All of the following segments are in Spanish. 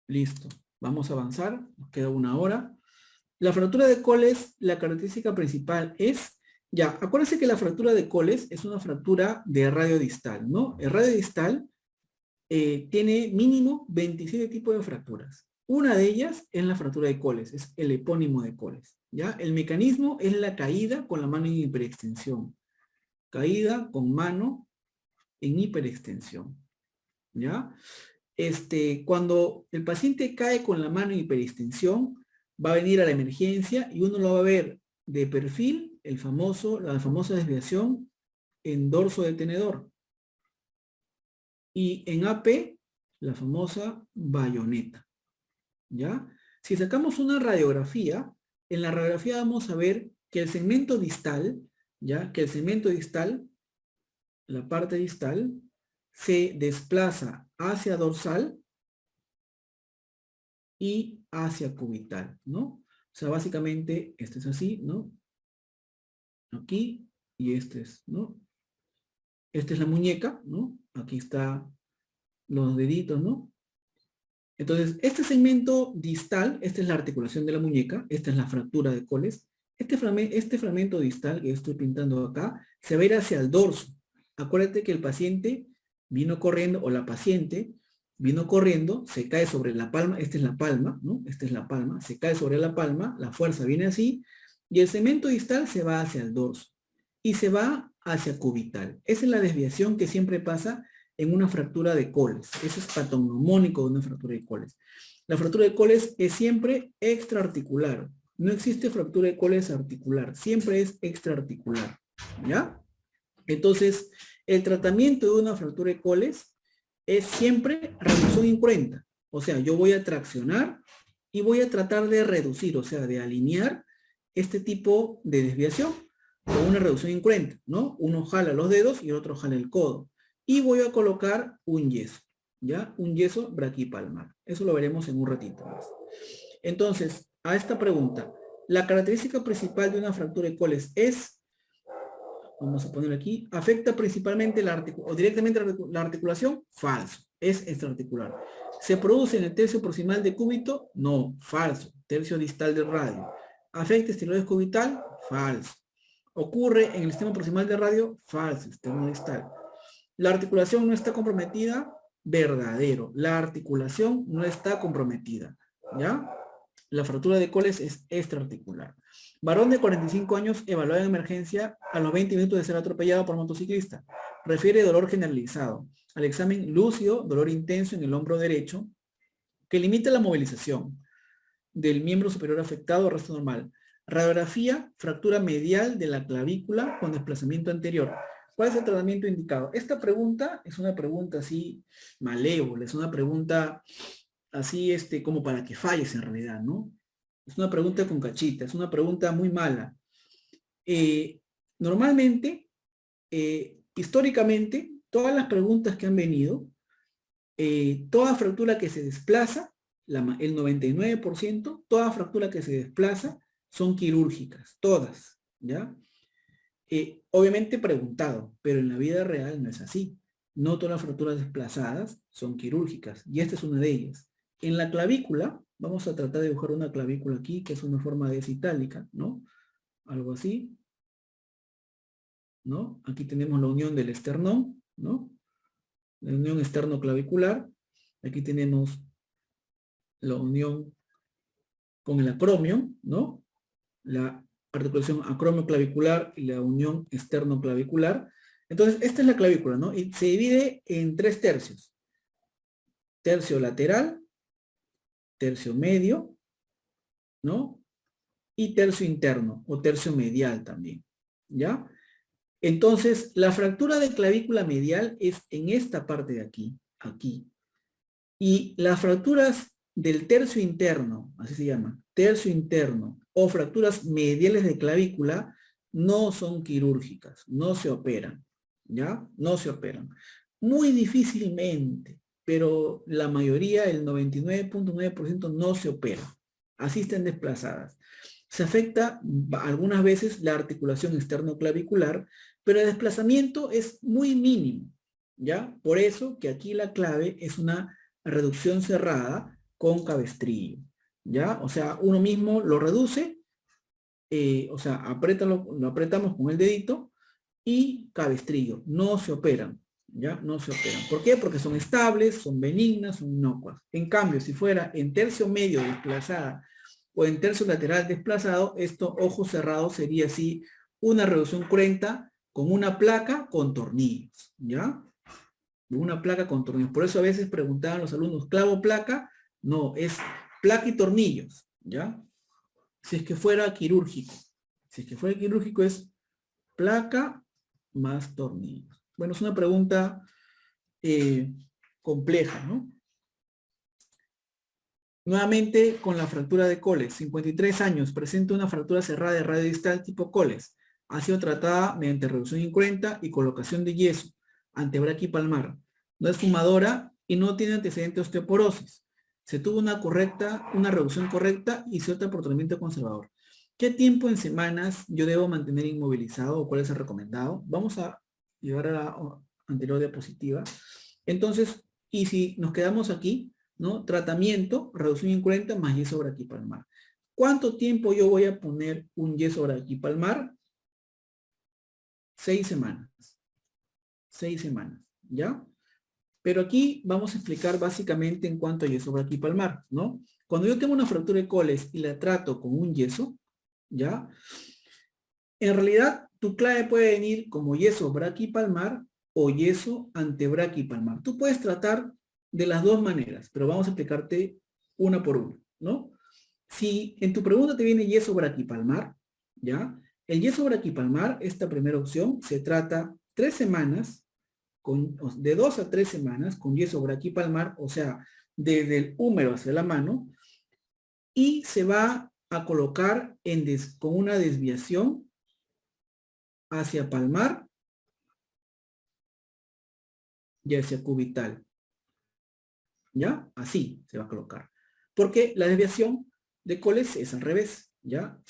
Listo. Vamos a avanzar. Nos queda una hora. La fractura de Coles, la característica principal es, ya, acuérdense que la fractura de Coles es una fractura de radio distal, ¿no? El radio distal tiene mínimo 27 tipos de fracturas. Una de ellas es la fractura de Coles, es el epónimo de Coles, ¿ya? El mecanismo es la caída con la mano en hiperextensión. Caída con mano en hiperextensión, ¿ya? Cuando el paciente cae con la mano en hiperextensión, va a venir a la emergencia y uno lo va a ver de perfil, la famosa desviación en dorso de tenedor. Y en AP, la famosa bayoneta, ¿ya? Si sacamos una radiografía, en la radiografía vamos a ver que el segmento distal, ¿ya? Que el segmento distal, la parte distal, se desplaza hacia dorsal y hacia cubital, ¿no? O sea, básicamente, este es así, ¿no? Aquí, y este es, ¿no? Esta es la muñeca, ¿no? Aquí está los deditos, ¿no? Entonces, este segmento distal, esta es la articulación de la muñeca, esta es la fractura de Coles. Este fragmento distal que estoy pintando acá, se va a ir hacia el dorso. Acuérdate que el paciente vino corriendo, o la paciente vino corriendo, se cae sobre la palma, esta es la palma, ¿no? Esta es la palma, se cae sobre la palma, la fuerza viene así, y el segmento distal se va hacia el dorso. Y se va hacia cubital. Esa es la desviación que siempre pasa en una fractura de Coles. Eso es patognomónico de una fractura de Coles. La fractura de Coles es siempre extraarticular. No existe fractura de Coles articular. Siempre es extraarticular. ¿Ya? Entonces, el tratamiento de una fractura de Coles es siempre reducción incruenta. O sea, yo voy a traccionar y voy a tratar de reducir, o sea, de alinear este tipo de desviación con una reducción incruenta, ¿no? Uno jala los dedos y el otro jala el codo. Y voy a colocar un yeso, ¿ya? Un yeso braquipalmar. Eso lo veremos en un ratito más. Entonces, a esta pregunta, la característica principal de una fractura de Coles es, vamos a poner aquí, afecta principalmente o directamente la articulación, falso, es extraarticular. ¿Se produce en el tercio proximal de cúbito? No, falso, tercio distal del radio. ¿Afecta esteroides cubital? Falso. ¿Ocurre en el sistema proximal de radio? Falso, externo distal. ¿La articulación no está comprometida? Verdadero. La articulación no está comprometida. ¿Ya? La fractura de Coles es extraarticular. Varón de 45 años evaluado en emergencia a los 20 minutos de ser atropellado por motociclista. Refiere dolor generalizado. Al examen lúcido, dolor intenso en el hombro derecho, que limita la movilización del miembro superior afectado al resto normal. Radiografía, fractura medial de la clavícula con desplazamiento anterior. ¿Cuál es el tratamiento indicado? Esta pregunta es una pregunta así malévola, es una pregunta así como para que falles en realidad, ¿no? Es una pregunta con cachita, es una pregunta muy mala. Normalmente, históricamente, todas las preguntas que han venido, toda fractura que se desplaza, el 99%, toda fractura que se desplaza son quirúrgicas, todas, ¿ya? Obviamente preguntado, pero en la vida real no es así. No todas las fracturas desplazadas son quirúrgicas, y esta es una de ellas. En la clavícula, vamos a tratar de dibujar una clavícula aquí, que es una forma de S itálica, ¿no? Algo así, ¿no? Aquí tenemos la unión del esternón, ¿no? La unión externo-clavicular. Aquí tenemos la unión con el acromio, ¿no? La articulación acromio-clavicular y la unión externo-clavicular. Entonces, esta es la clavícula, ¿no? Y se divide en 3 tercios. Tercio lateral, tercio medio, ¿no? Y tercio interno, o tercio medial también, ¿ya? Entonces, la fractura de clavícula medial es en esta parte de aquí, aquí. Y las fracturas del tercio interno, así se llama, tercio interno, o fracturas mediales de clavícula, no son quirúrgicas, no se operan, ¿ya? No se operan. Muy difícilmente, pero la mayoría, el 99.9% no se opera. Así están desplazadas. Se afecta algunas veces la articulación externo-clavicular, pero el desplazamiento es muy mínimo, ¿ya? Por eso que aquí la clave es una reducción cerrada con cabestrillo, ¿ya? O sea, uno mismo lo reduce, o sea, lo apretamos con el dedito y cabestrillo, no se operan, ¿ya? No se operan. ¿Por qué? Porque son estables, son benignas, son inocuas. En cambio, si fuera en tercio medio desplazada o en tercio lateral desplazado, esto, ojo cerrado, sería así una reducción cruenta con una placa con tornillos, ¿ya? Una placa con tornillos. Por eso a veces preguntaban los alumnos, ¿clavo placa? No, es placa y tornillos, ¿ya? Si es que fuera quirúrgico. Si es que fuera quirúrgico es placa más tornillos. Bueno, es una pregunta compleja, ¿no? Nuevamente con la fractura de Coles, 53 años, presenta una fractura cerrada de radio distal tipo Coles. Ha sido tratada mediante reducción incruenta y colocación de yeso, antebraquipalmar. No es fumadora y no tiene antecedente de osteoporosis. Se tuvo una reducción correcta y cierto tratamiento conservador. ¿Qué tiempo en semanas yo debo mantener inmovilizado o cuál es el recomendado? Vamos a llevar a la anterior diapositiva. Entonces, y si nos quedamos aquí, ¿no? Tratamiento, reducción incruenta más yeso braquipalmar. ¿Cuánto tiempo yo voy a poner un yeso braquipalmar? 6 semanas. 6 semanas, ¿ya? Pero aquí vamos a explicar básicamente en cuanto a yeso braquipalmar, ¿no? Cuando yo tengo una fractura de Coles y la trato con un yeso, ¿ya? En realidad, tu clave puede venir como yeso braquipalmar o yeso antebraquipalmar. Tú puedes tratar de las dos maneras, pero vamos a explicarte una por una, ¿no? Si en tu pregunta te viene yeso braquipalmar, ¿ya? El yeso braquipalmar, esta primera opción, se trata 3 semanas, de 2 a 3 semanas con yeso braquipalmar, o sea, desde el húmero hacia la mano, y se va a colocar con una desviación hacia palmar y hacia cubital. ¿Ya? Así se va a colocar. Porque la desviación de Coles es al revés, ¿ya?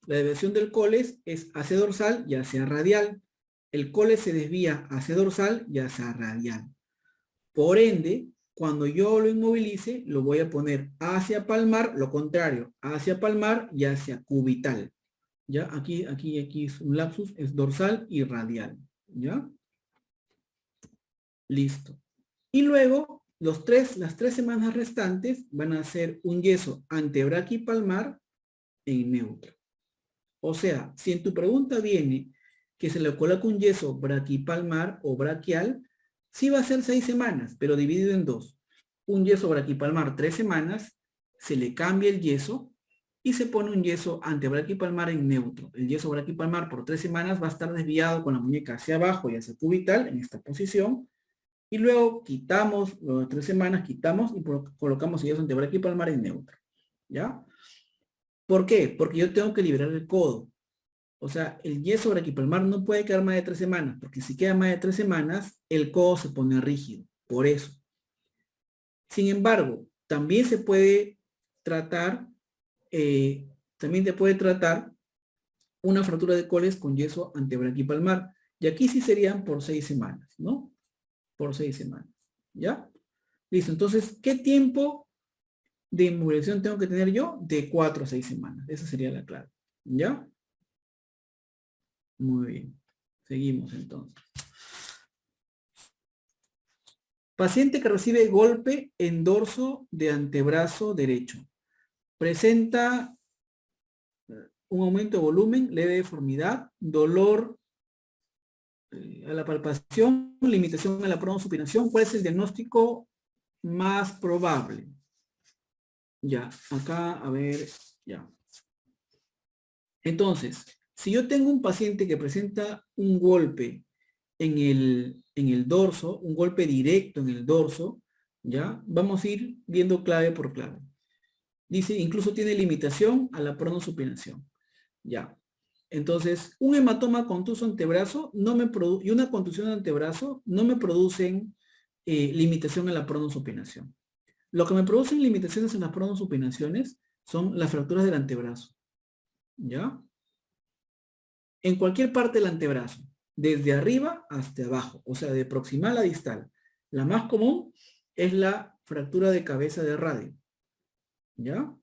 La desviación del Coles es hacia dorsal y hacia radial. El Coles se desvía hacia dorsal y hacia radial. Por ende, cuando yo lo inmovilice, lo voy a poner hacia palmar, lo contrario, hacia palmar y hacia cubital. ¿Ya? Aquí es un lapsus, es dorsal y radial. ¿Ya? Listo. Y luego, las 3 semanas restantes van a ser un yeso antebraquipalmar en neutro. O sea, si en tu pregunta viene que se le coloca un yeso braquipalmar o braquial, sí va a ser 6 semanas, pero dividido en 2. Un yeso braquipalmar 3 semanas, se le cambia el yeso y se pone un yeso antebraquipalmar en neutro. El yeso braquipalmar por 3 semanas va a estar desviado con la muñeca hacia abajo y hacia cubital en esta posición. Y luego quitamos, luego de 3 semanas, quitamos y colocamos el yeso antebraquipalmar en neutro. ¿Ya? ¿Por qué? Porque yo tengo que liberar el codo. O sea, el yeso braquipalmar no puede quedar más de 3 semanas, porque si queda más de 3 semanas, el codo se pone rígido. Por eso. Sin embargo, también se puede tratar, también te puede tratar una fractura de Coles con yeso antebraquipalmar. Y aquí sí serían por 6 semanas, ¿no? Por 6 semanas. ¿Ya? Listo. Entonces, ¿qué tiempo de inmovilización tengo que tener yo? De 4 a 6 semanas. Esa sería la clave. ¿Ya? Muy bien. Seguimos entonces. Paciente que recibe golpe en dorso de antebrazo derecho. Presenta un aumento de volumen, leve deformidad, dolor a la palpación, limitación a la pronosupinación. ¿Cuál es el diagnóstico más probable? Ya, acá, a ver, ya. Entonces, si yo tengo un paciente que presenta un golpe en el dorso, un golpe directo en el dorso, ya, vamos a ir viendo clave por clave. Dice, incluso tiene limitación a la pronosupinación. Ya. Entonces, un hematoma contuso antebrazo y una contusión de antebrazo no me producen limitación en la pronosupinación. Lo que me producen limitaciones en las pronosupinaciones son las fracturas del antebrazo. ¿Ya? En cualquier parte del antebrazo, desde arriba hasta abajo, o sea, de proximal a distal. La más común es la fractura de cabeza de radio. ¿ya?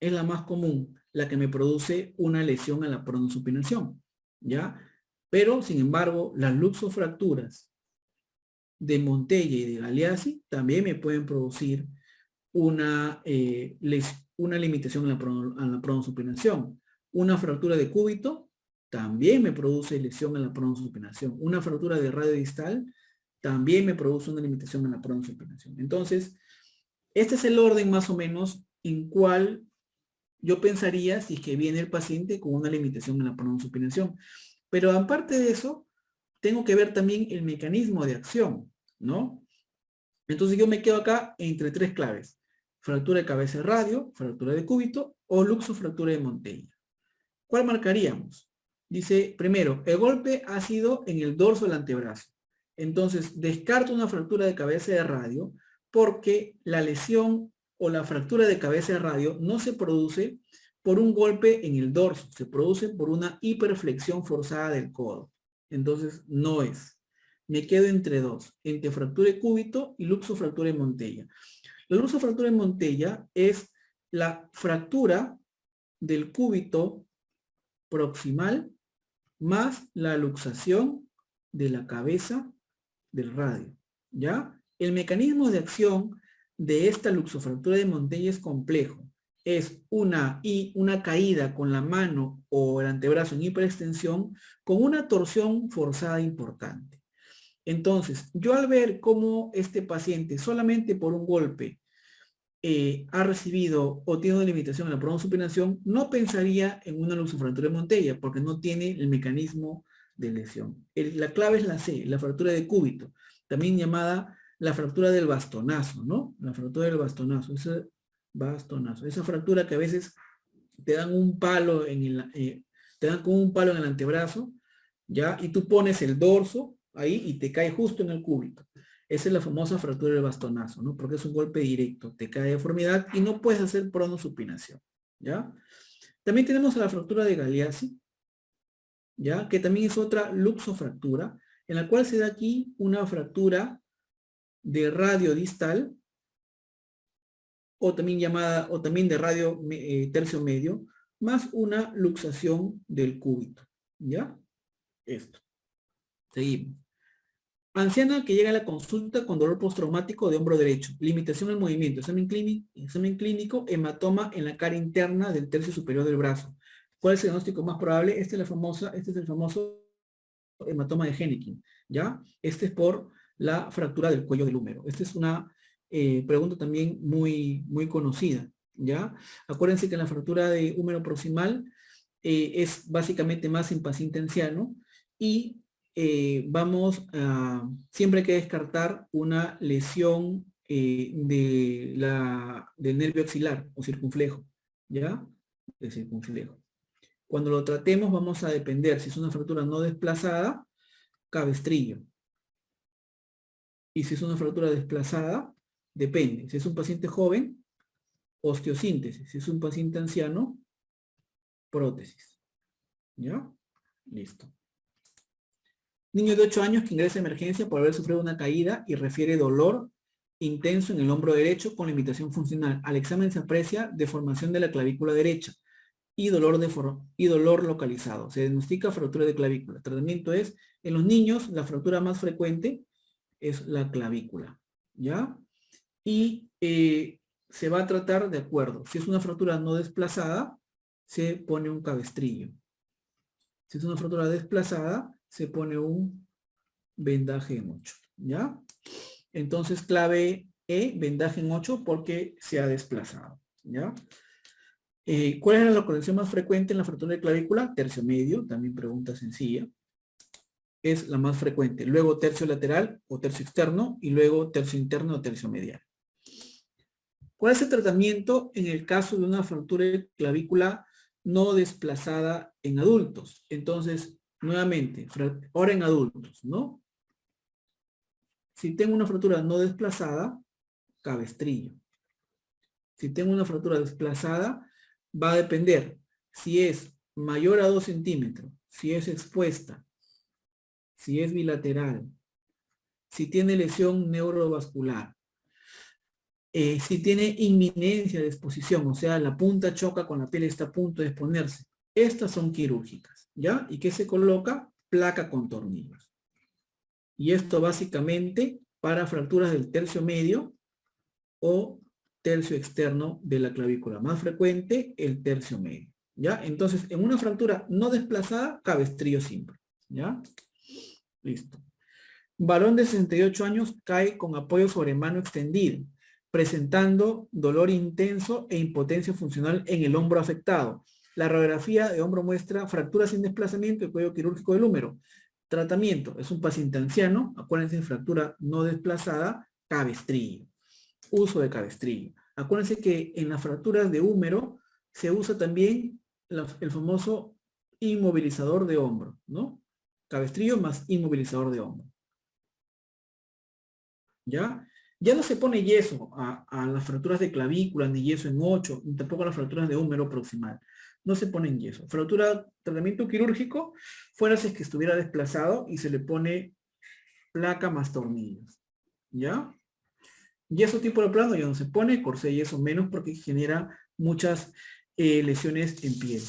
Es la más común, la que me produce una lesión en la pronosupinación, ¿ya? Pero, sin embargo, las luxofracturas de Montella y de Galeazzi también me pueden producir una limitación en la pronosupinación. Una fractura de cúbito también me produce lesión en la pronosupinación. Una fractura de radio distal también me produce una limitación en la pronosupinación. Entonces, este es el orden más o menos en cual yo pensaría si es que viene el paciente con una limitación en la pronosupinación. Pero aparte de eso, tengo que ver también el mecanismo de acción, ¿no? Entonces yo me quedo acá entre tres claves. Fractura de cabeza de radio, fractura de cúbito o luxofractura de Montella. ¿Cuál marcaríamos? Dice, primero, el golpe ha sido en el dorso del antebrazo. Entonces, descarto una fractura de cabeza de radio porque la lesión o la fractura de cabeza de radio no se produce por un golpe en el dorso, se produce por una hiperflexión forzada del codo. Entonces, no es. Me quedo entre dos, entre fractura de cúbito y luxofractura de Montella. La luxofractura de Montella es la fractura del cúbito proximal más la luxación de la cabeza del radio, ¿ya? El mecanismo de acción de esta luxofractura de Montella es complejo. Es una caída con la mano o el antebrazo en hiperextensión con una torsión forzada importante. Entonces, yo al ver cómo este paciente solamente por un golpe ha recibido o tiene una limitación en la pronosupinación, no pensaría en una luxofractura de Montella porque no tiene el mecanismo de lesión. La clave es la C, la fractura de cúbito, también llamada la fractura del bastonazo, ¿no? La fractura del bastonazo, ese bastonazo, esa fractura que a veces te dan un palo te dan con un palo en el antebrazo, ¿ya? Y tú pones el dorso ahí y te cae justo en el cúbito. Esa es la famosa fractura del bastonazo, ¿no? Porque es un golpe directo, te cae deformidad y no puedes hacer pronosupinación, ¿ya? También tenemos a la fractura de Galeazzi, ¿ya? Que también es otra luxofractura, en la cual se da aquí una fractura de radio distal, o también llamada, o también de radio tercio medio, más una luxación del cúbito, ¿ya? Esto. Seguimos. Anciana que llega a la consulta con dolor postraumático de hombro derecho, limitación al movimiento, examen clínico, hematoma en la cara interna del tercio superior del brazo. ¿Cuál es el diagnóstico más probable? Este es el famoso hematoma de Hennequin, ¿ya? Este es por la fractura del cuello del húmero. Esta es una pregunta también muy conocida, ¿ya? Acuérdense que la fractura de húmero proximal es básicamente más en paciente anciano y siempre hay que descartar una lesión del nervio axilar o circunflejo, ¿ya? El circunflejo. Cuando lo tratemos vamos a depender, si es una fractura no desplazada, cabestrillo. Y si es una fractura desplazada, depende. Si es un paciente joven, osteosíntesis. Si es un paciente anciano, prótesis. ¿Ya? Listo. Niño de 8 años que ingresa a emergencia por haber sufrido una caída y refiere dolor intenso en el hombro derecho con limitación funcional. Al examen se aprecia deformación de la clavícula derecha y dolor localizado. Se diagnostica fractura de clavícula. El tratamiento es, en los niños, la fractura más frecuente es la clavícula, ¿ya? Y se va a tratar de acuerdo. Si es una fractura no desplazada, se pone un cabestrillo. Si es una fractura desplazada, se pone un vendaje en 8, ¿ya? Entonces, clave E, vendaje en 8 porque se ha desplazado, ¿ya? ¿Cuál es la localización más frecuente en la fractura de clavícula? Tercio medio, también pregunta sencilla. Es la más frecuente. Luego tercio lateral o tercio externo y luego tercio interno o tercio medial. ¿Cuál es el tratamiento en el caso de una fractura de clavícula no desplazada en adultos? Entonces, nuevamente, ahora en adultos, ¿no? Si tengo una fractura no desplazada, cabestrillo. Si tengo una fractura desplazada, va a depender si es mayor a 2 centímetros, si es expuesta, si es bilateral, si tiene lesión neurovascular. Si tiene inminencia de exposición, o sea, la punta choca con la piel, está a punto de exponerse. Estas son quirúrgicas, ¿ya? ¿Y qué se coloca? Placa con tornillos. Y esto básicamente para fracturas del tercio medio o tercio externo de la clavícula. Más frecuente, el tercio medio, ¿ya? Entonces, en una fractura no desplazada, cabestrillo simple, ¿ya? Listo. Varón de 68 años cae con apoyo sobre mano extendido, presentando dolor intenso e impotencia funcional en el hombro afectado. La radiografía de hombro muestra fractura sin desplazamiento del cuello quirúrgico del húmero. Tratamiento, es un paciente anciano, acuérdense, fractura no desplazada, cabestrillo. Uso de cabestrillo. Acuérdense que en las fracturas de húmero se usa también el famoso inmovilizador de hombro, ¿no? Cabestrillo más inmovilizador de hombro. ¿Ya? Ya no se pone yeso a las fracturas de clavícula, ni yeso en 8, ni tampoco a las fracturas de húmero proximal. No se pone en yeso. Fractura, tratamiento quirúrgico, fuera si es que estuviera desplazado y se le pone placa más tornillos. ¿Ya? Yeso tipo de plano ya no se pone, corsé yeso menos porque genera muchas lesiones en piel.